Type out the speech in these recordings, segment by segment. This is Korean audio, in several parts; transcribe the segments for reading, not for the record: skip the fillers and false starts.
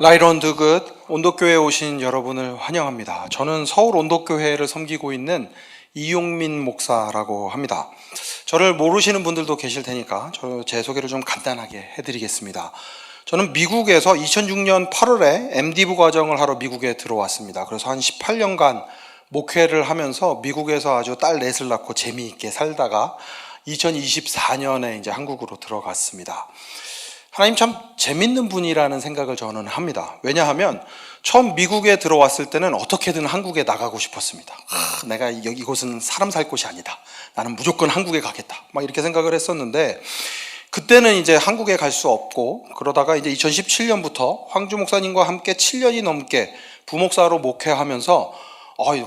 라이트 온 더 굿 온도교회에 오신 여러분을 환영합니다. 저는 서울 온도교회를 섬기고 있는 이용민 목사라고 합니다. 저를 모르시는 분들도 계실 테니까 제 소개를 좀 간단하게 해드리겠습니다. 저는 미국에서 2006년 8월에 MDiv 과정을 하러 미국에 들어왔습니다. 그래서 한 18년간 목회를 하면서 미국에서 아주 딸 넷을 낳고 재미있게 살다가 2024년에 이제 한국으로 들어갔습니다. 하나님 참 재밌는 분이라는 생각을 저는 합니다. 왜냐하면 처음 미국에 들어왔을 때는 어떻게든 한국에 나가고 싶었습니다. 내가 이곳은 사람 살 곳이 아니다. 나는 무조건 한국에 가겠다. 막 이렇게 생각을 했었는데 그때는 이제 한국에 갈 수 없고 그러다가 이제 2017년부터 황주 목사님과 함께 7년이 넘게 부목사로 목회하면서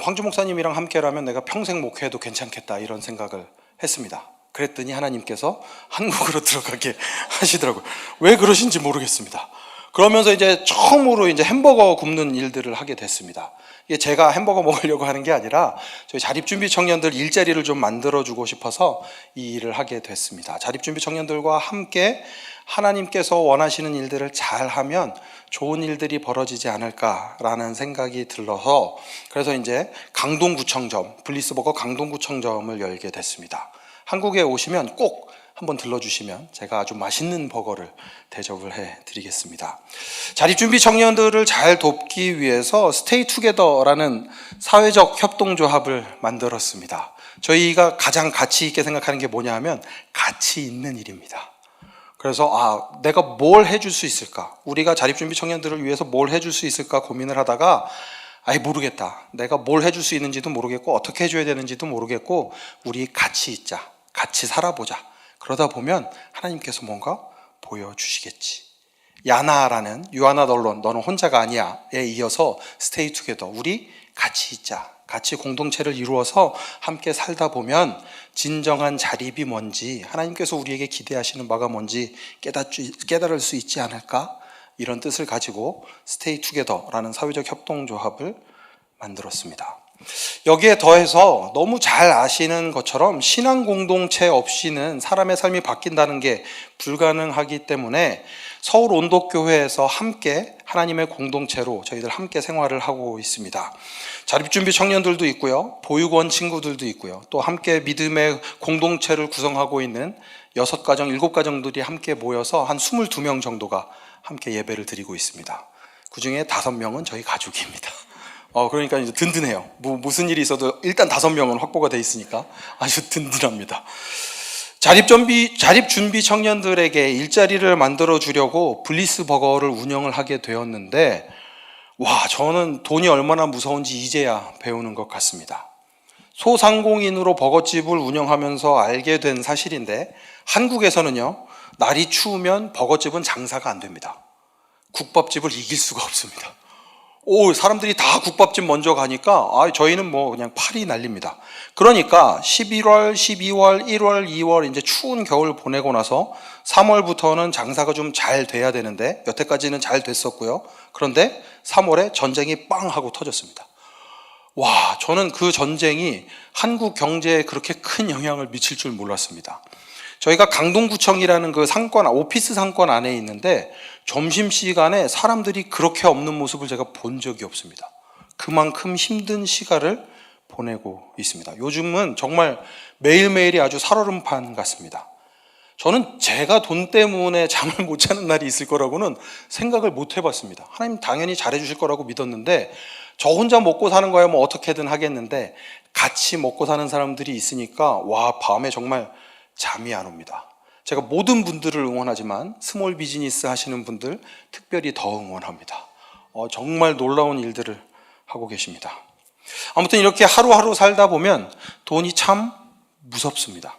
황주 목사님이랑 함께라면 내가 평생 목회해도 괜찮겠다 이런 생각을 했습니다. 그랬더니 하나님께서 한국으로 들어가게 하시더라고요. 왜 그러신지 모르겠습니다. 그러면서 이제 처음으로 이제 햄버거 굽는 일들을 하게 됐습니다. 이게 제가 햄버거 먹으려고 하는 게 아니라 저희 자립준비 청년들 일자리를 좀 만들어주고 싶어서 이 일을 하게 됐습니다. 자립준비 청년들과 함께 하나님께서 원하시는 일들을 잘 하면 좋은 일들이 벌어지지 않을까라는 생각이 들어서 그래서 이제 강동구청점, 블리스버거 강동구청점을 열게 됐습니다. 한국에 오시면 꼭 한번 들러주시면 제가 아주 맛있는 버거를 대접을 해드리겠습니다. 자립준비 청년들을 잘 돕기 위해서 스테이 투게더라는 사회적 협동조합을 만들었습니다. 저희가 가장 가치 있게 생각하는 게 뭐냐 하면 가치 있는 일입니다. 그래서 내가 뭘 해줄 수 있을까? 우리가 자립준비 청년들을 위해서 뭘 해줄 수 있을까 고민을 하다가 모르겠다. 내가 뭘 해줄 수 있는지도 모르겠고 어떻게 해줘야 되는지도 모르겠고 우리 같이 있자. 같이 살아보자. 그러다 보면 하나님께서 뭔가 보여주시겠지. 야나라는 유아나 너는 혼자가 아니야에 이어서 스테이 투게더 우리 같이 있자. 같이 공동체를 이루어서 함께 살다 보면 진정한 자립이 뭔지 하나님께서 우리에게 기대하시는 바가 뭔지 깨달을 수 있지 않을까? 이런 뜻을 가지고 스테이 투게더라는 사회적 협동조합을 만들었습니다. 여기에 더해서 너무 잘 아시는 것처럼 신앙 공동체 없이는 사람의 삶이 바뀐다는 게 불가능하기 때문에 서울 온도교회에서 함께 하나님의 공동체로 저희들 함께 생활을 하고 있습니다. 자립준비 청년들도 있고요. 보육원 친구들도 있고요. 또 함께 믿음의 공동체를 구성하고 있는 6가정, 7가정들이 함께 모여서 한 22명 정도가 함께 예배를 드리고 있습니다. 그 중에 5명은 저희 가족입니다. 그러니까 이제 든든해요. 무슨 일이 있어도 일단 5명은 확보가 돼 있으니까 아주 든든합니다. 자립준비 청년들에게 일자리를 만들어 주려고 블리스버거를 운영을 하게 되었는데 저는 돈이 얼마나 무서운지 이제야 배우는 것 같습니다. 소상공인으로 버거집을 운영하면서 알게 된 사실인데 한국에서는요 날이 추우면 버거집은 장사가 안 됩니다. 국밥집을 이길 수가 없습니다. 사람들이 다 국밥집 먼저 가니까 저희는 그냥 팔이 날립니다. 그러니까 11월, 12월, 1월, 2월 이제 추운 겨울 보내고 나서 3월부터는 장사가 좀 잘 돼야 되는데 여태까지는 잘 됐었고요. 그런데 3월에 전쟁이 빵 하고 터졌습니다. 저는 그 전쟁이 한국 경제에 그렇게 큰 영향을 미칠 줄 몰랐습니다. 저희가 강동구청이라는 그 상권, 오피스 상권 안에 있는데 점심시간에 사람들이 그렇게 없는 모습을 제가 본 적이 없습니다. 그만큼 힘든 시간을 보내고 있습니다. 요즘은 정말 매일매일이 아주 살얼음판 같습니다. 저는 제가 돈 때문에 잠을 못 자는 날이 있을 거라고는 생각을 못 해봤습니다. 하나님 당연히 잘해주실 거라고 믿었는데 저 혼자 먹고 사는 거야 어떻게든 하겠는데 같이 먹고 사는 사람들이 있으니까 밤에 정말 잠이 안 옵니다. 제가 모든 분들을 응원하지만 스몰 비즈니스 하시는 분들 특별히 더 응원합니다. 정말 놀라운 일들을 하고 계십니다. 아무튼 이렇게 하루하루 살다 보면 돈이 참 무섭습니다.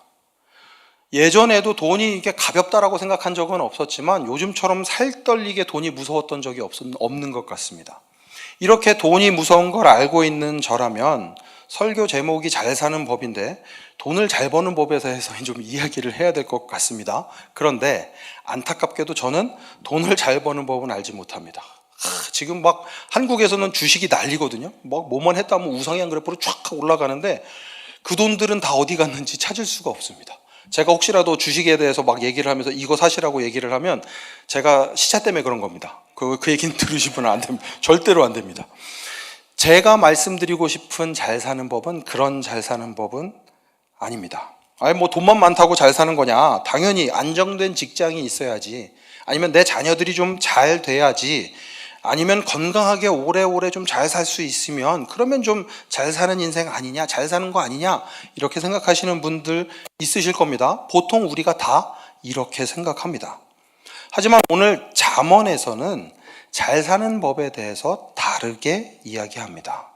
예전에도 돈이 이렇게 가볍다라고 생각한 적은 없었지만 요즘처럼 살떨리게 돈이 무서웠던 적이 없는 것 같습니다. 이렇게 돈이 무서운 걸 알고 있는 저라면 설교 제목이 잘 사는 법인데 돈을 잘 버는 법에 대해서 좀 이야기를 해야 될 것 같습니다. 그런데 안타깝게도 저는 돈을 잘 버는 법은 알지 못합니다. 지금 한국에서는 주식이 난리거든요. 뭐만 했다면 우상향 그래프로 쫙 올라가는데 그 돈들은 다 어디 갔는지 찾을 수가 없습니다. 제가 혹시라도 주식에 대해서 얘기를 하면서 이거 사시라고 얘기를 하면 제가 시차 때문에 그런 겁니다. 그 얘기는 들으시면 안 됩니다. 절대로 안 됩니다. 제가 말씀드리고 싶은 잘 사는 법은 그런 잘 사는 법은 아닙니다. 아니 뭐 돈만 많다고 잘 사는 거냐? 당연히 안정된 직장이 있어야지. 아니면 내 자녀들이 좀 잘 돼야지. 아니면 건강하게 오래오래 좀 잘 살 수 있으면 그러면 좀 잘 사는 인생 아니냐? 잘 사는 거 아니냐? 이렇게 생각하시는 분들 있으실 겁니다. 보통 우리가 다 이렇게 생각합니다. 하지만 오늘 잠언에서는 잘 사는 법에 대해서 다르게 이야기합니다.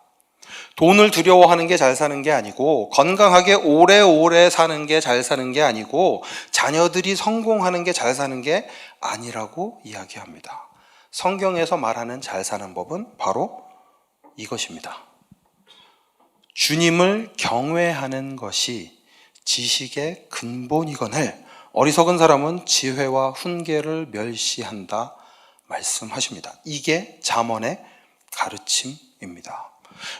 돈을 두려워하는 게 잘 사는 게 아니고, 건강하게 오래오래 사는 게 잘 사는 게 아니고, 자녀들이 성공하는 게 잘 사는 게 아니라고 이야기합니다. 성경에서 말하는 잘 사는 법은 바로 이것입니다. 주님을 경외하는 것이 지식의 근본이거늘 어리석은 사람은 지혜와 훈계를 멸시한다 말씀하십니다. 이게 잠언의 가르침입니다.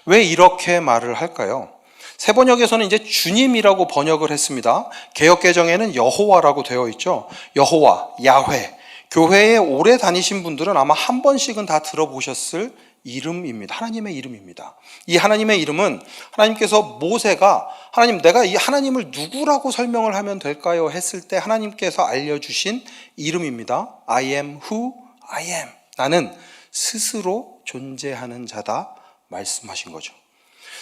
왜 이렇게 말을 할까요? 새 번역에서는 이제 주님이라고 번역을 했습니다. 개역 개정에는 여호와라고 되어 있죠. 여호와, 야훼. 교회에 오래 다니신 분들은 아마 한 번씩은 다 들어보셨을 이름입니다. 하나님의 이름입니다. 이 하나님의 이름은 하나님께서 모세가 하나님 내가 이 하나님을 누구라고 설명을 하면 될까요? 했을 때 하나님께서 알려주신 이름입니다. I am who I am. 나는 스스로 존재하는 자다 말씀하신 거죠.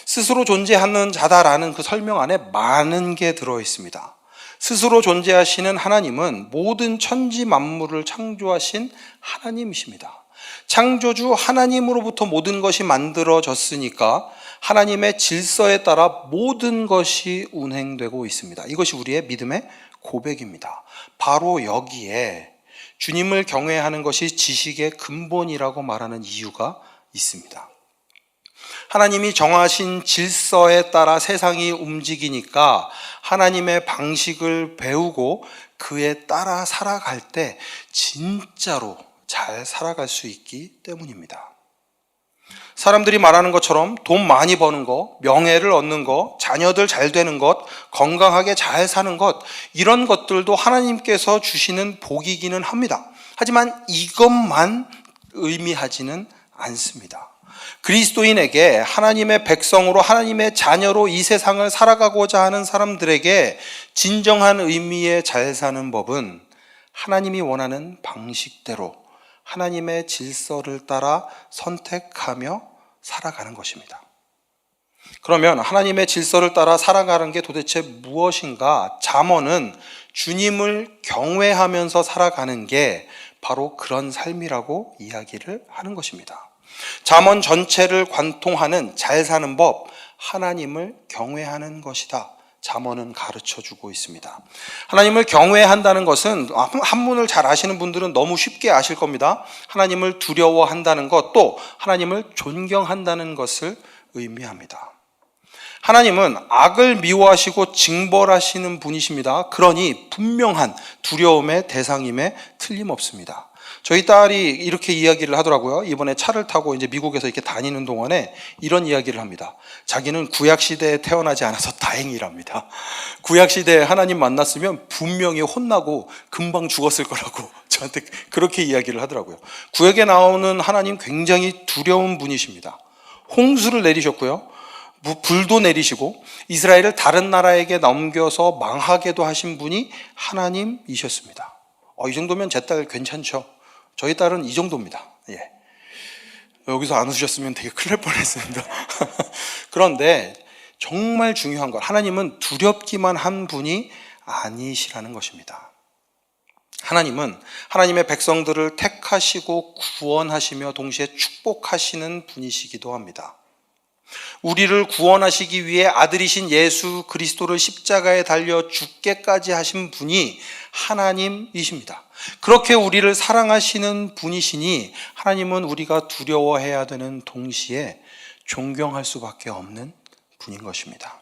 스스로 존재하는 자다라는 그 설명 안에 많은 게 들어 있습니다. 스스로 존재하시는 하나님은 모든 천지 만물을 창조하신 하나님이십니다. 창조주 하나님으로부터 모든 것이 만들어졌으니까 하나님의 질서에 따라 모든 것이 운행되고 있습니다. 이것이 우리의 믿음의 고백입니다. 바로 여기에 주님을 경외하는 것이 지식의 근본이라고 말하는 이유가 있습니다. 하나님이 정하신 질서에 따라 세상이 움직이니까 하나님의 방식을 배우고 그에 따라 살아갈 때 진짜로 잘 살아갈 수 있기 때문입니다. 사람들이 말하는 것처럼 돈 많이 버는 것, 명예를 얻는 것, 자녀들 잘 되는 것, 건강하게 잘 사는 것, 이런 것들도 하나님께서 주시는 복이기는 합니다. 하지만 이것만 의미하지는 않습니다. 그리스도인에게 하나님의 백성으로 하나님의 자녀로 이 세상을 살아가고자 하는 사람들에게 진정한 의미의 잘 사는 법은 하나님이 원하는 방식대로 하나님의 질서를 따라 선택하며 살아가는 것입니다. 그러면 하나님의 질서를 따라 살아가는 게 도대체 무엇인가? 잠언은 주님을 경외하면서 살아가는 게 바로 그런 삶이라고 이야기를 하는 것입니다. 잠언 전체를 관통하는 잘 사는 법, 하나님을 경외하는 것이다. 잠언은 가르쳐주고 있습니다. 하나님을 경외한다는 것은 한문을 잘 아시는 분들은 너무 쉽게 아실 겁니다. 하나님을 두려워한다는 것, 또 하나님을 존경한다는 것을 의미합니다. 하나님은 악을 미워하시고 징벌하시는 분이십니다. 그러니 분명한 두려움의 대상임에 틀림없습니다. 저희 딸이 이렇게 이야기를 하더라고요. 이번에 차를 타고 이제 미국에서 이렇게 다니는 동안에 이런 이야기를 합니다. 자기는 구약시대에 태어나지 않아서 다행이랍니다. 구약시대에 하나님 만났으면 분명히 혼나고 금방 죽었을 거라고 저한테 그렇게 이야기를 하더라고요. 구약에 나오는 하나님 굉장히 두려운 분이십니다. 홍수를 내리셨고요. 불도 내리시고 이스라엘을 다른 나라에게 넘겨서 망하게도 하신 분이 하나님이셨습니다. 이 정도면 제 딸 괜찮죠? 저희 딸은 이 정도입니다. 예. 여기서 안 웃으셨으면 되게 큰일 날 뻔했습니다. 그런데 정말 중요한 건 하나님은 두렵기만 한 분이 아니시라는 것입니다. 하나님은 하나님의 백성들을 택하시고 구원하시며 동시에 축복하시는 분이시기도 합니다. 우리를 구원하시기 위해 아들이신 예수 그리스도를 십자가에 달려 죽게까지 하신 분이 하나님이십니다. 그렇게 우리를 사랑하시는 분이시니 하나님은 우리가 두려워해야 되는 동시에 존경할 수밖에 없는 분인 것입니다.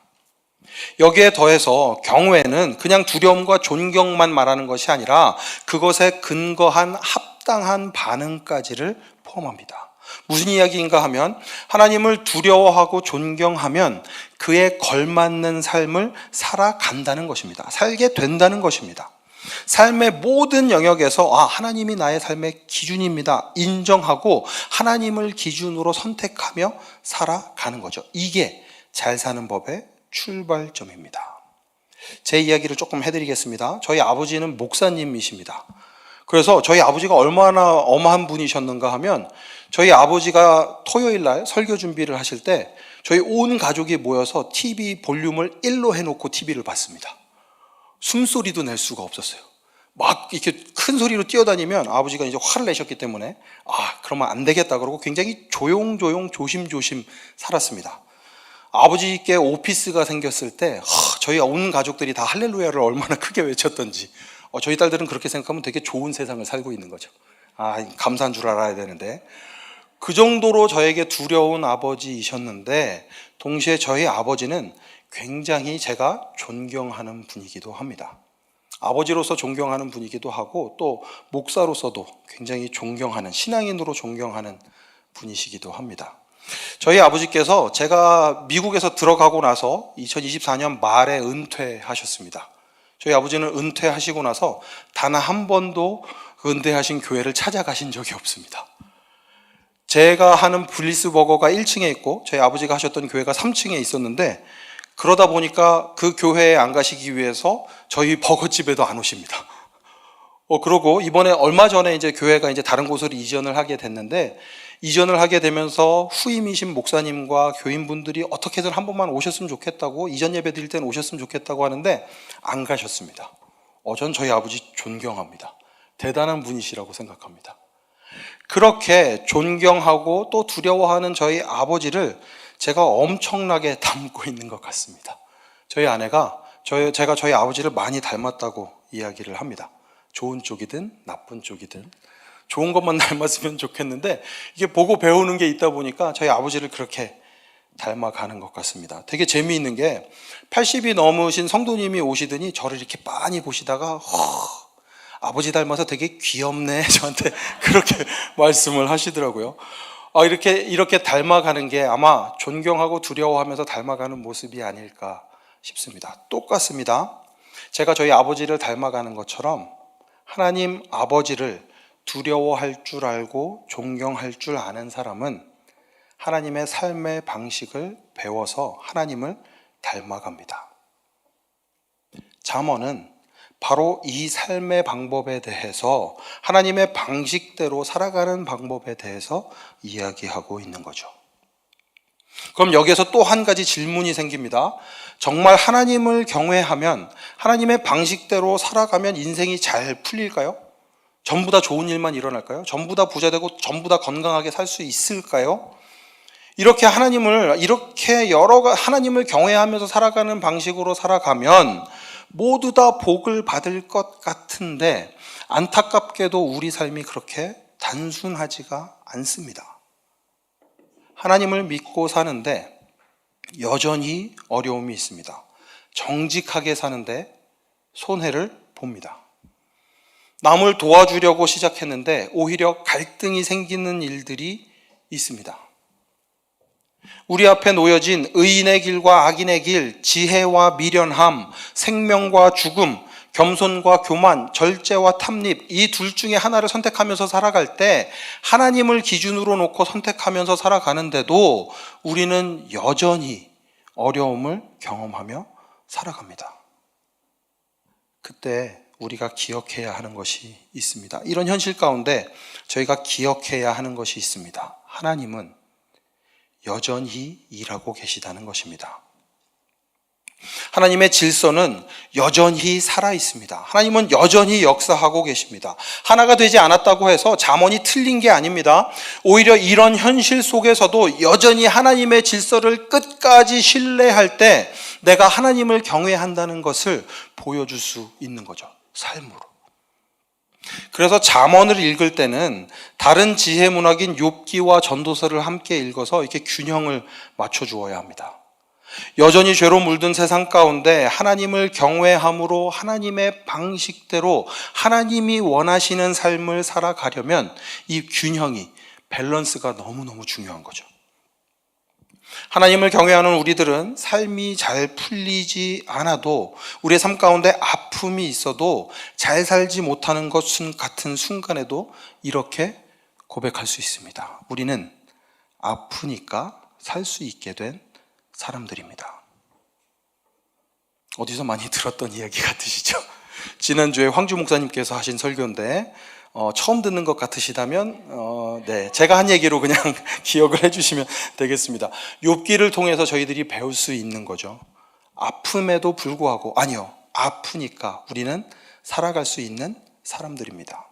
여기에 더해서 경외는 그냥 두려움과 존경만 말하는 것이 아니라 그것에 근거한 합당한 반응까지를 포함합니다. 무슨 이야기인가 하면 하나님을 두려워하고 존경하면 그에 걸맞는 삶을 살아간다는 것입니다. 살게 된다는 것입니다. 삶의 모든 영역에서 하나님이 나의 삶의 기준입니다 인정하고 하나님을 기준으로 선택하며 살아가는 거죠. 이게 잘 사는 법의 출발점입니다. 제 이야기를 조금 해드리겠습니다. 저희 아버지는 목사님이십니다. 그래서 저희 아버지가 얼마나 엄한 분이셨는가 하면 저희 아버지가 토요일 날 설교 준비를 하실 때 저희 온 가족이 모여서 TV 볼륨을 1로 해놓고 TV를 봤습니다. 숨소리도 낼 수가 없었어요. 막 이렇게 큰 소리로 뛰어다니면 아버지가 이제 화를 내셨기 때문에 그러면 안 되겠다 그러고 굉장히 조용조용 조심조심 살았습니다. 아버지께 오피스가 생겼을 때 저희 온 가족들이 다 할렐루야를 얼마나 크게 외쳤던지 저희 딸들은 그렇게 생각하면 되게 좋은 세상을 살고 있는 거죠. 감사한 줄 알아야 되는데 그 정도로 저에게 두려운 아버지이셨는데 동시에 저희 아버지는 굉장히 제가 존경하는 분이기도 합니다. 아버지로서 존경하는 분이기도 하고 또 목사로서도 굉장히 존경하는, 신앙인으로 존경하는 분이시기도 합니다. 저희 아버지께서 제가 미국에서 들어가고 나서 2024년 말에 은퇴하셨습니다. 저희 아버지는 은퇴하시고 나서 단 한 번도 은퇴하신 교회를 찾아가신 적이 없습니다. 제가 하는 블리스버거가 1층에 있고 저희 아버지가 하셨던 교회가 3층에 있었는데 그러다 보니까 그 교회에 안 가시기 위해서 저희 버거집에도 안 오십니다. 그러고 이번에 얼마 전에 이제 교회가 이제 다른 곳으로 이전을 하게 됐는데 이전을 하게 되면서 후임이신 목사님과 교인분들이 어떻게든 한 번만 오셨으면 좋겠다고 이전 예배 드릴 때는 오셨으면 좋겠다고 하는데 안 가셨습니다. 전 저희 아버지 존경합니다. 대단한 분이시라고 생각합니다. 그렇게 존경하고 또 두려워하는 저희 아버지를 제가 엄청나게 닮고 있는 것 같습니다. 저희 아내가 제가 저희 아버지를 많이 닮았다고 이야기를 합니다. 좋은 쪽이든 나쁜 쪽이든 좋은 것만 닮았으면 좋겠는데 이게 보고 배우는 게 있다 보니까 저희 아버지를 그렇게 닮아가는 것 같습니다. 되게 재미있는 게 80이 넘으신 성도님이 오시더니 저를 이렇게 빤히 보시다가 아버지 닮아서 되게 귀엽네 저한테 그렇게 말씀을 하시더라고요. 이렇게 닮아가는 게 아마 존경하고 두려워하면서 닮아가는 모습이 아닐까 싶습니다. 똑같습니다. 제가 저희 아버지를 닮아가는 것처럼 하나님 아버지를 두려워할 줄 알고 존경할 줄 아는 사람은 하나님의 삶의 방식을 배워서 하나님을 닮아갑니다. 잠언은 바로 이 삶의 방법에 대해서 하나님의 방식대로 살아가는 방법에 대해서 이야기하고 있는 거죠. 그럼 여기에서 또 한 가지 질문이 생깁니다. 정말 하나님을 경외하면 하나님의 방식대로 살아가면 인생이 잘 풀릴까요? 전부 다 좋은 일만 일어날까요? 전부 다 부자 되고 전부 다 건강하게 살 수 있을까요? 이렇게 하나님을 경외하면서 살아가는 방식으로 살아가면 모두 다 복을 받을 것 같은데 안타깝게도 우리 삶이 그렇게 단순하지가 않습니다. 하나님을 믿고 사는데 여전히 어려움이 있습니다. 정직하게 사는데 손해를 봅니다. 남을 도와주려고 시작했는데 오히려 갈등이 생기는 일들이 있습니다. 우리 앞에 놓여진 의인의 길과 악인의 길, 지혜와 미련함, 생명과 죽음, 겸손과 교만, 절제와 탐닉, 이 둘 중에 하나를 선택하면서 살아갈 때 하나님을 기준으로 놓고 선택하면서 살아가는데도 우리는 여전히 어려움을 경험하며 살아갑니다. 그때 우리가 기억해야 하는 것이 있습니다. 이런 현실 가운데 저희가 기억해야 하는 것이 있습니다. 하나님은 여전히 일하고 계시다는 것입니다. 하나님의 질서는 여전히 살아 있습니다. 하나님은 여전히 역사하고 계십니다. 하나가 되지 않았다고 해서 잠언이 틀린 게 아닙니다. 오히려 이런 현실 속에서도 여전히 하나님의 질서를 끝까지 신뢰할 때 내가 하나님을 경외한다는 것을 보여줄 수 있는 거죠. 삶으로. 그래서 잠언을 읽을 때는 다른 지혜 문학인 욥기와 전도서를 함께 읽어서 이렇게 균형을 맞춰 주어야 합니다. 여전히 죄로 물든 세상 가운데 하나님을 경외함으로 하나님의 방식대로 하나님이 원하시는 삶을 살아가려면 이 균형이, 밸런스가 너무너무 중요한 거죠. 하나님을 경외하는 우리들은 삶이 잘 풀리지 않아도, 우리의 삶 가운데 아픔이 있어도 잘 살지 못하는 것 같은 순간에도 이렇게 고백할 수 있습니다. 우리는 아프니까 살 수 있게 된 사람들입니다. 어디서 많이 들었던 이야기 같으시죠? 지난주에 황주 목사님께서 하신 설교인데 처음 듣는 것 같으시다면 제가 한 얘기로 그냥 기억을 해주시면 되겠습니다. 욥기를 통해서 저희들이 배울 수 있는 거죠. 아픔에도 불구하고, 아니요, 아프니까 우리는 살아갈 수 있는 사람들입니다.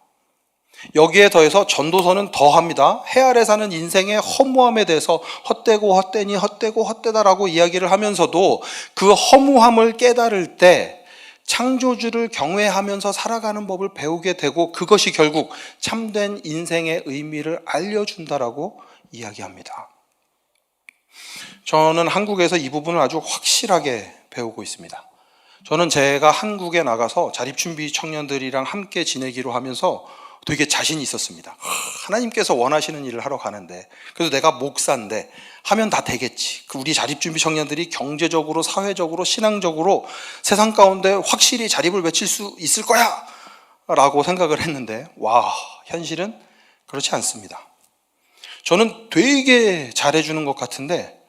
여기에 더해서 전도서는 더합니다. 해 아래 사는 인생의 허무함에 대해서 헛되고 헛되니 헛되고 헛되다라고 이야기를 하면서도 그 허무함을 깨달을 때 창조주를 경외하면서 살아가는 법을 배우게 되고, 그것이 결국 참된 인생의 의미를 알려준다라고 이야기합니다. 저는 한국에서 이 부분을 아주 확실하게 배우고 있습니다. 저는 제가 한국에 나가서 자립준비 청년들이랑 함께 지내기로 하면서 되게 자신이 있었습니다. 하나님께서 원하시는 일을 하러 가는데, 그래서 내가 목사인데 하면 다 되겠지. 우리 자립준비 청년들이 경제적으로, 사회적으로, 신앙적으로 세상 가운데 확실히 자립을 외칠 수 있을 거야 라고 생각을 했는데, 현실은 그렇지 않습니다. 저는 되게 잘해주는 것 같은데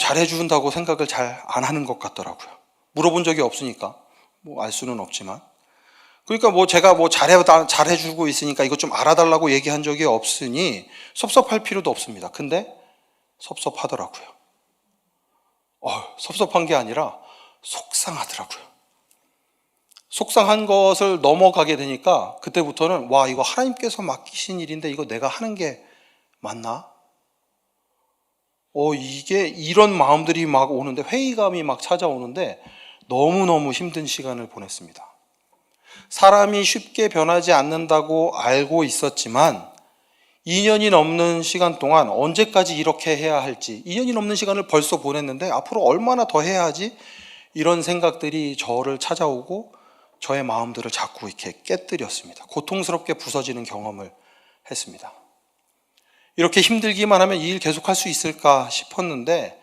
잘해준다고 생각을 잘 안 하는 것 같더라고요. 물어본 적이 없으니까 알 수는 없지만, 그러니까 제가 잘해주고 있으니까 이거 좀 알아달라고 얘기한 적이 없으니 섭섭할 필요도 없습니다. 근데 섭섭하더라고요. 섭섭한 게 아니라 속상하더라고요. 속상한 것을 넘어가게 되니까 그때부터는 이거 하나님께서 맡기신 일인데 이거 내가 하는 게 맞나? 이게 이런 마음들이 막 오는데, 회의감이 막 찾아오는데 너무너무 힘든 시간을 보냈습니다. 사람이 쉽게 변하지 않는다고 알고 있었지만 2년이 넘는 시간 동안 언제까지 이렇게 해야 할지, 2년이 넘는 시간을 벌써 보냈는데 앞으로 얼마나 더 해야 하지? 이런 생각들이 저를 찾아오고 저의 마음들을 자꾸 이렇게 깨뜨렸습니다. 고통스럽게 부서지는 경험을 했습니다. 이렇게 힘들기만 하면 이 일 계속할 수 있을까 싶었는데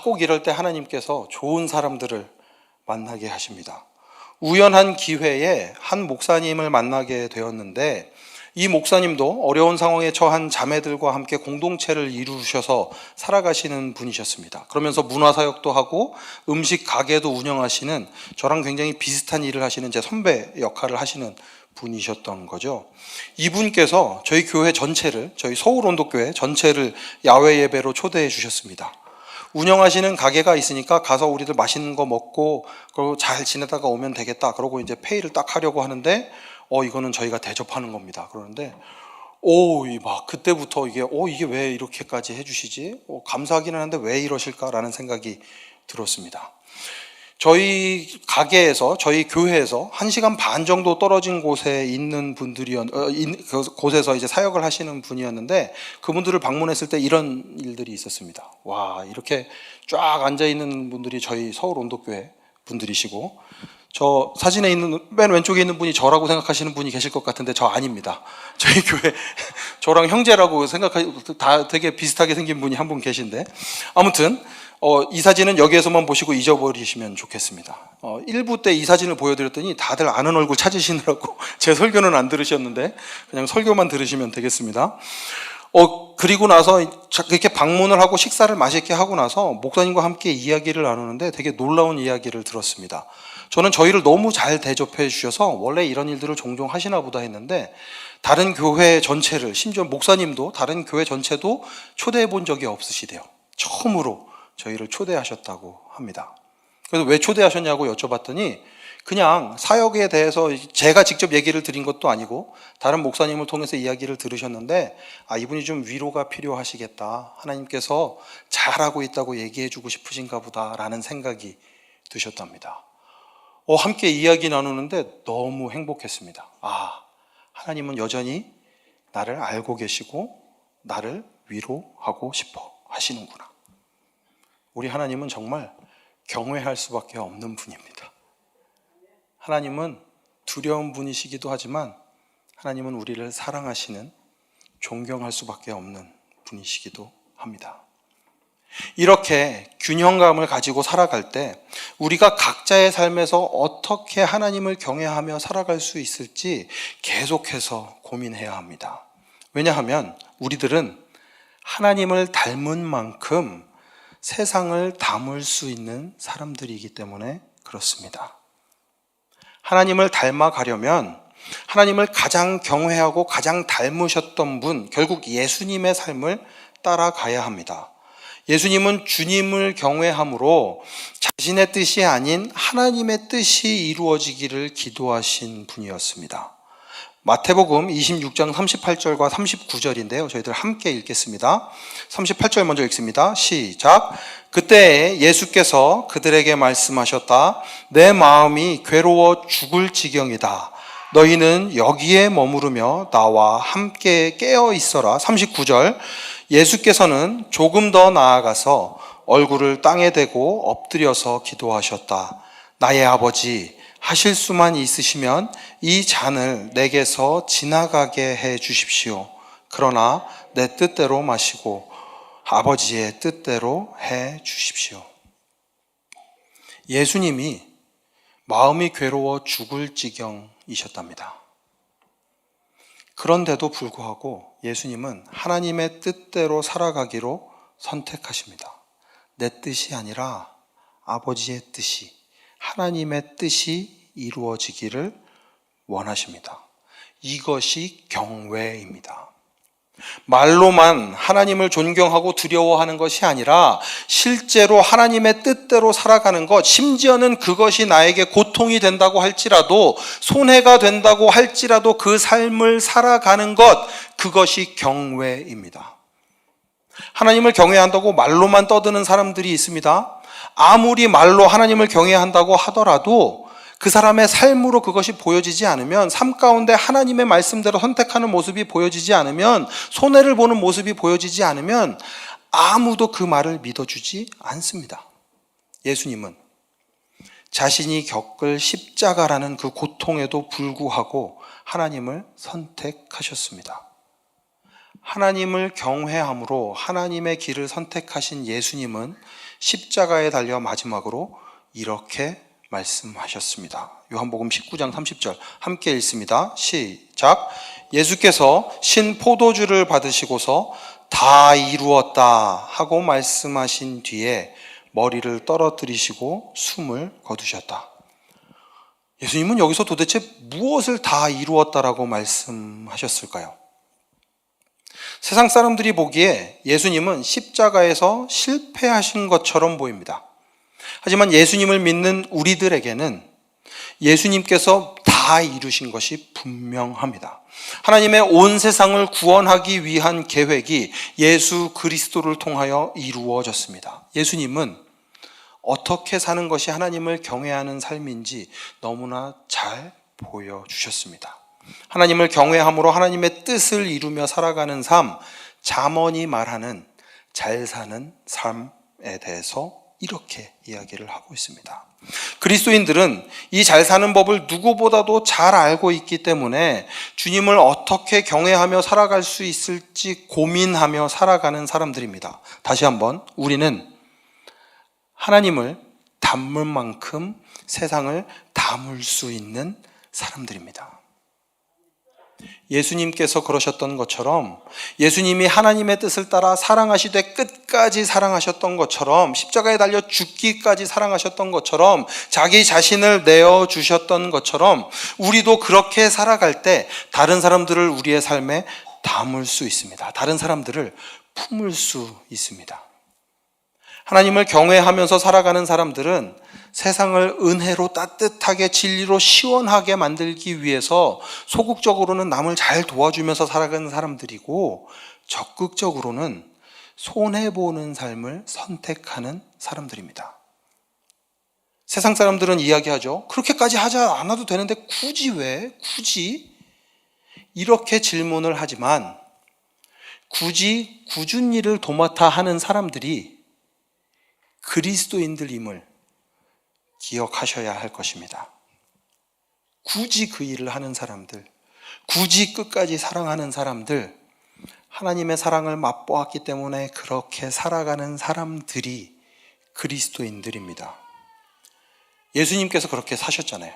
꼭 이럴 때 하나님께서 좋은 사람들을 만나게 하십니다. 우연한 기회에 한 목사님을 만나게 되었는데, 이 목사님도 어려운 상황에 처한 자매들과 함께 공동체를 이루셔서 살아가시는 분이셨습니다. 그러면서 문화사역도 하고 음식 가게도 운영하시는, 저랑 굉장히 비슷한 일을 하시는 제 선배 역할을 하시는 분이셨던 거죠. 이분께서 저희 교회 전체를, 저희 서울 온도교회 전체를 야외 예배로 초대해 주셨습니다. 운영하시는 가게가 있으니까 가서 우리들 맛있는 거 먹고 그리고 잘 지내다가 오면 되겠다. 그러고 이제 페이를 딱 하려고 하는데 이거는 저희가 대접하는 겁니다. 그러는데 그때부터 이게 왜 이렇게까지 해주시지? 감사하기는 한데 왜 이러실까라는 생각이 들었습니다. 저희 가게에서, 저희 교회에서 1시간 반 정도 떨어진 곳에 있는 곳에서 이제 사역을 하시는 분이었는데, 그분들을 방문했을 때 이런 일들이 있었습니다. 이렇게 쫙 앉아있는 분들이 저희 서울 온도교회 분들이시고, 저 사진에 있는 맨 왼쪽에 있는 분이 저라고 생각하시는 분이 계실 것 같은데 저 아닙니다. 저희 교회 저랑 형제라고 다 되게 비슷하게 생긴 분이 한 분 계신데, 아무튼 이 사진은 여기에서만 보시고 잊어버리시면 좋겠습니다. 1부 때 이 사진을 보여드렸더니 다들 아는 얼굴 찾으시느라고 제 설교는 안 들으셨는데 그냥 설교만 들으시면 되겠습니다. 그리고 나서 이렇게 방문을 하고 식사를 맛있게 하고 나서 목사님과 함께 이야기를 나누는데 되게 놀라운 이야기를 들었습니다. 저는 저희를 너무 잘 대접해 주셔서 원래 이런 일들을 종종 하시나 보다 했는데, 다른 교회 전체를, 심지어 목사님도 다른 교회 전체도 초대해 본 적이 없으시대요. 처음으로 저희를 초대하셨다고 합니다. 그래서 왜 초대하셨냐고 여쭤봤더니 그냥 사역에 대해서 제가 직접 얘기를 드린 것도 아니고 다른 목사님을 통해서 이야기를 들으셨는데, 이분이 좀 위로가 필요하시겠다, 하나님께서 잘하고 있다고 얘기해 주고 싶으신가 보다라는 생각이 드셨답니다. 함께 이야기 나누는데 너무 행복했습니다. 하나님은 여전히 나를 알고 계시고 나를 위로하고 싶어 하시는구나. 우리 하나님은 정말 경외할 수밖에 없는 분입니다. 하나님은 두려운 분이시기도 하지만 하나님은 우리를 사랑하시는, 존경할 수밖에 없는 분이시기도 합니다. 이렇게 균형감을 가지고 살아갈 때 우리가 각자의 삶에서 어떻게 하나님을 경외하며 살아갈 수 있을지 계속해서 고민해야 합니다. 왜냐하면 우리들은 하나님을 닮은 만큼 세상을 담을 수 있는 사람들이기 때문에 그렇습니다. 하나님을 닮아가려면 하나님을 가장 경외하고 가장 닮으셨던 분, 결국 예수님의 삶을 따라가야 합니다. 예수님은 주님을 경외함으로 자신의 뜻이 아닌 하나님의 뜻이 이루어지기를 기도하신 분이었습니다. 마태복음 26장 38절과 39절인데요. 저희들 함께 읽겠습니다. 38절 먼저 읽습니다. 시작. 그때 예수께서 그들에게 말씀하셨다. 내 마음이 괴로워 죽을 지경이다. 너희는 여기에 머무르며 나와 함께 깨어 있어라. 39절. 예수께서는 조금 더 나아가서 얼굴을 땅에 대고 엎드려서 기도하셨다. 나의 아버지, 하실 수만 있으시면 이 잔을 내게서 지나가게 해 주십시오. 그러나 내 뜻대로 마시고 아버지의 뜻대로 해 주십시오. 예수님이 마음이 괴로워 죽을 지경이셨답니다. 그런데도 불구하고 예수님은 하나님의 뜻대로 살아가기로 선택하십니다. 내 뜻이 아니라 아버지의 뜻이, 하나님의 뜻이 이루어지기를 원하십니다. 이것이 경외입니다. 말로만 하나님을 존경하고 두려워하는 것이 아니라 실제로 하나님의 뜻대로 살아가는 것, 심지어는 그것이 나에게 고통이 된다고 할지라도, 손해가 된다고 할지라도 그 삶을 살아가는 것, 그것이 경외입니다. 하나님을 경외한다고 말로만 떠드는 사람들이 있습니다. 아무리 말로 하나님을 경외한다고 하더라도 그 사람의 삶으로 그것이 보여지지 않으면, 삶 가운데 하나님의 말씀대로 선택하는 모습이 보여지지 않으면, 손해를 보는 모습이 보여지지 않으면 아무도 그 말을 믿어주지 않습니다. 예수님은 자신이 겪을 십자가라는 그 고통에도 불구하고 하나님을 선택하셨습니다. 하나님을 경외함으로 하나님의 길을 선택하신 예수님은 십자가에 달려 마지막으로 이렇게 말씀하셨습니다. 요한복음 19장 30절 함께 읽습니다. 시작. 예수께서 신 포도주를 받으시고서 다 이루었다 하고 말씀하신 뒤에 머리를 떨어뜨리시고 숨을 거두셨다. 예수님은 여기서 도대체 무엇을 다 이루었다라고 말씀하셨을까요? 세상 사람들이 보기에 예수님은 십자가에서 실패하신 것처럼 보입니다. 하지만 예수님을 믿는 우리들에게는 예수님께서 다 이루신 것이 분명합니다. 하나님의 온 세상을 구원하기 위한 계획이 예수 그리스도를 통하여 이루어졌습니다. 예수님은 어떻게 사는 것이 하나님을 경외하는 삶인지 너무나 잘 보여주셨습니다. 하나님을 경외함으로 하나님의 뜻을 이루며 살아가는 삶, 잠언이 말하는 잘 사는 삶에 대해서 이렇게 이야기를 하고 있습니다. 그리스도인들은 이 잘 사는 법을 누구보다도 잘 알고 있기 때문에 주님을 어떻게 경외하며 살아갈 수 있을지 고민하며 살아가는 사람들입니다. 다시 한번, 우리는 하나님을 닮을 만큼 세상을 담을 수 있는 사람들입니다. 예수님께서 그러셨던 것처럼, 예수님이 하나님의 뜻을 따라 사랑하시되 끝까지 사랑하셨던 것처럼, 십자가에 달려 죽기까지 사랑하셨던 것처럼, 자기 자신을 내어주셨던 것처럼 우리도 그렇게 살아갈 때 다른 사람들을 우리의 삶에 담을 수 있습니다. 다른 사람들을 품을 수 있습니다. 하나님을 경외하면서 살아가는 사람들은 세상을 은혜로 따뜻하게, 진리로 시원하게 만들기 위해서 소극적으로는 남을 잘 도와주면서 살아가는 사람들이고, 적극적으로는 손해보는 삶을 선택하는 사람들입니다. 세상 사람들은 이야기하죠. 그렇게까지 하지 않아도 되는데 굳이 왜? 굳이? 이렇게 질문을 하지만, 굳이 굳은 일을 도맡아 하는 사람들이 그리스도인들임을 기억하셔야 할 것입니다. 굳이 그 일을 하는 사람들, 굳이 끝까지 사랑하는 사람들, 하나님의 사랑을 맛보았기 때문에 그렇게 살아가는 사람들이 그리스도인들입니다. 예수님께서 그렇게 사셨잖아요.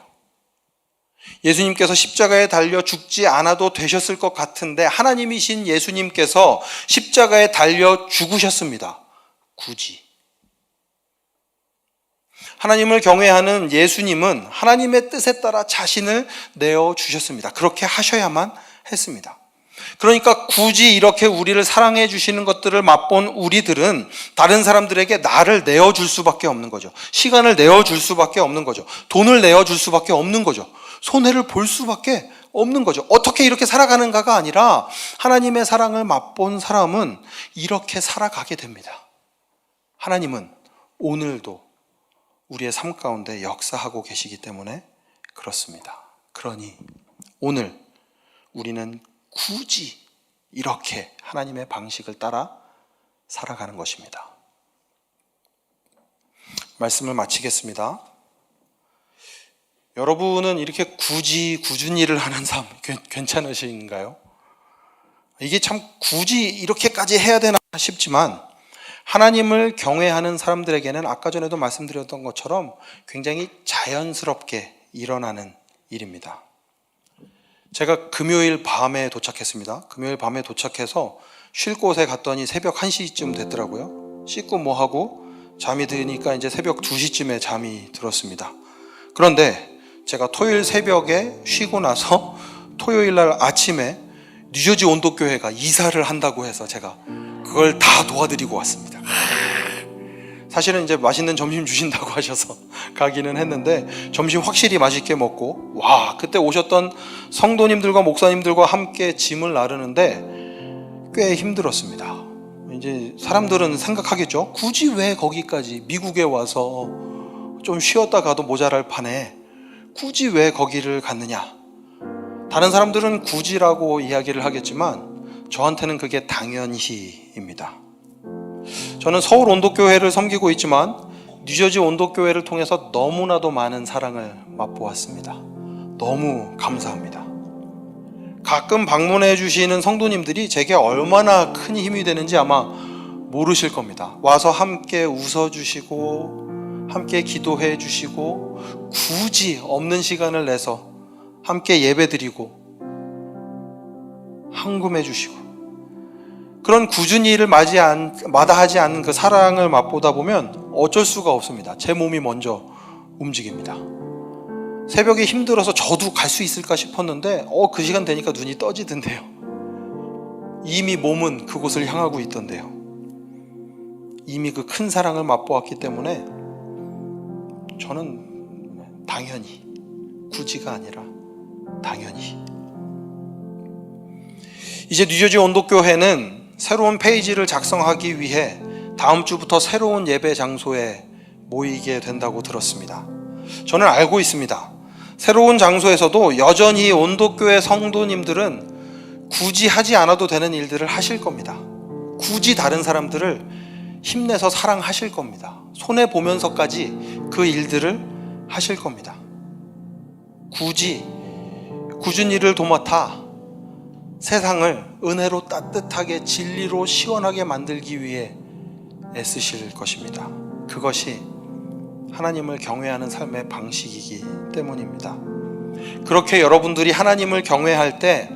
예수님께서 십자가에 달려 죽지 않아도 되셨을 것 같은데 하나님이신 예수님께서 십자가에 달려 죽으셨습니다. 굳이. 하나님을 경외하는 예수님은 하나님의 뜻에 따라 자신을 내어주셨습니다. 그렇게 하셔야만 했습니다. 그러니까 굳이 이렇게 우리를 사랑해 주시는 것들을 맛본 우리들은 다른 사람들에게 나를 내어줄 수밖에 없는 거죠. 시간을 내어줄 수밖에 없는 거죠. 돈을 내어줄 수밖에 없는 거죠. 손해를 볼 수밖에 없는 거죠. 어떻게 이렇게 살아가는가가 아니라 하나님의 사랑을 맛본 사람은 이렇게 살아가게 됩니다. 하나님은 오늘도 우리의 삶 가운데 역사하고 계시기 때문에 그렇습니다. 그러니 오늘 우리는 굳이 이렇게 하나님의 방식을 따라 살아가는 것입니다. 말씀을 마치겠습니다. 여러분은 이렇게 굳이 굳은 일을 하는 삶 괜찮으신가요? 이게 참 굳이 이렇게까지 해야 되나 싶지만 하나님을 경외하는 사람들에게는 아까 전에도 말씀드렸던 것처럼 굉장히 자연스럽게 일어나는 일입니다. 제가 금요일 밤에 도착했습니다. 금요일 밤에 도착해서 쉴 곳에 갔더니 새벽 1시쯤 됐더라고요. 씻고 뭐 하고 잠이 드니까 이제 새벽 2시쯤에 잠이 들었습니다. 그런데 제가 토요일 새벽에 쉬고 나서 토요일 날 아침에 뉴저지 온도교회가 이사를 한다고 해서 제가 그걸 다 도와드리고 왔습니다. 사실은 이제 맛있는 점심 주신다고 하셔서 가기는 했는데 점심 확실히 맛있게 먹고 그때 오셨던 성도님들과 목사님들과 함께 짐을 나르는데 꽤 힘들었습니다. 이제 사람들은 생각하겠죠. 굳이 왜 거기까지 미국에 와서 좀 쉬었다 가도 모자랄 판에 굳이 왜 거기를 갔느냐. 다른 사람들은 굳이라고 이야기를 하겠지만 저한테는 그게 당연히입니다. 저는 서울 온도교회를 섬기고 있지만 뉴저지 온도교회를 통해서 너무나도 많은 사랑을 맛보았습니다. 너무 감사합니다. 가끔 방문해 주시는 성도님들이 제게 얼마나 큰 힘이 되는지 아마 모르실 겁니다. 와서 함께 웃어주시고 함께 기도해 주시고 굳이 없는 시간을 내서 함께 예배드리고 헌금해 주시고 그런 꾸준히 일을 마다하지 않는 그 사랑을 맛보다 보면 어쩔 수가 없습니다. 제 몸이 먼저 움직입니다. 새벽에 힘들어서 저도 갈 수 있을까 싶었는데 그 시간 되니까 눈이 떠지던데요. 이미 몸은 그곳을 향하고 있던데요. 이미 그 큰 사랑을 맛보았기 때문에 저는 당연히, 굳이가 아니라 당연히. 이제 뉴저지 온도교회는 새로운 페이지를 작성하기 위해 다음 주부터 새로운 예배 장소에 모이게 된다고 들었습니다. 저는 알고 있습니다. 새로운 장소에서도 여전히 온도교회 성도님들은 굳이 하지 않아도 되는 일들을 하실 겁니다. 굳이 다른 사람들을 힘내서 사랑하실 겁니다. 손해보면서까지 그 일들을 하실 겁니다. 굳이 굳은 일을 도맡아 세상을 은혜로 따뜻하게 진리로 시원하게 만들기 위해 애쓰실 것입니다. 그것이 하나님을 경외하는 삶의 방식이기 때문입니다. 그렇게 여러분들이 하나님을 경외할 때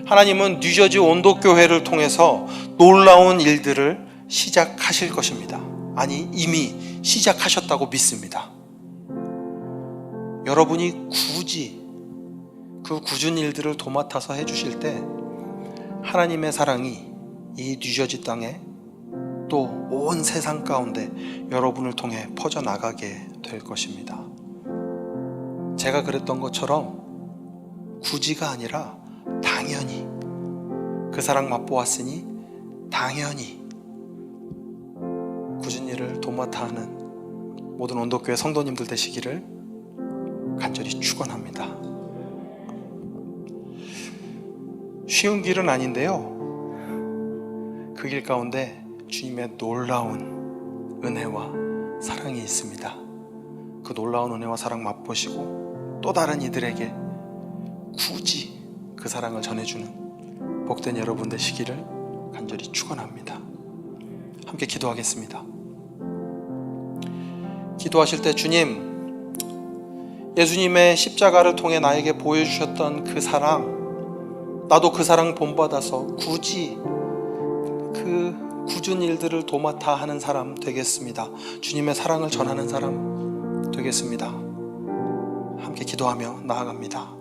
하나님은 뉴저지 온도교회를 통해서 놀라운 일들을 시작하실 것입니다. 아니, 이미 시작하셨다고 믿습니다. 여러분이 굳이 그 굳은 일들을 도맡아서 해주실 때 하나님의 사랑이 이 뉴저지 땅에 또 온 세상 가운데 여러분을 통해 퍼져나가게 될 것입니다. 제가 그랬던 것처럼 굳이가 아니라 당연히 그 사랑 맛보았으니 당연히 굳은 일을 도맡아 하는 모든 온도교회 성도님들 되시기를 간절히 축원합니다. 쉬운 길은 아닌데요, 그 길 가운데 주님의 놀라운 은혜와 사랑이 있습니다. 그 놀라운 은혜와 사랑 맛보시고 또 다른 이들에게 굳이 그 사랑을 전해주는 복된 여러분 되시기를 간절히 축원합니다. 함께 기도하겠습니다. 기도하실 때 주님, 예수님의 십자가를 통해 나에게 보여주셨던 그 사랑, 나도 그 사랑 본받아서 굳이 그 굳은 일들을 도맡아 하는 사람 되겠습니다. 주님의 사랑을 전하는 사람 되겠습니다. 함께 기도하며 나아갑니다.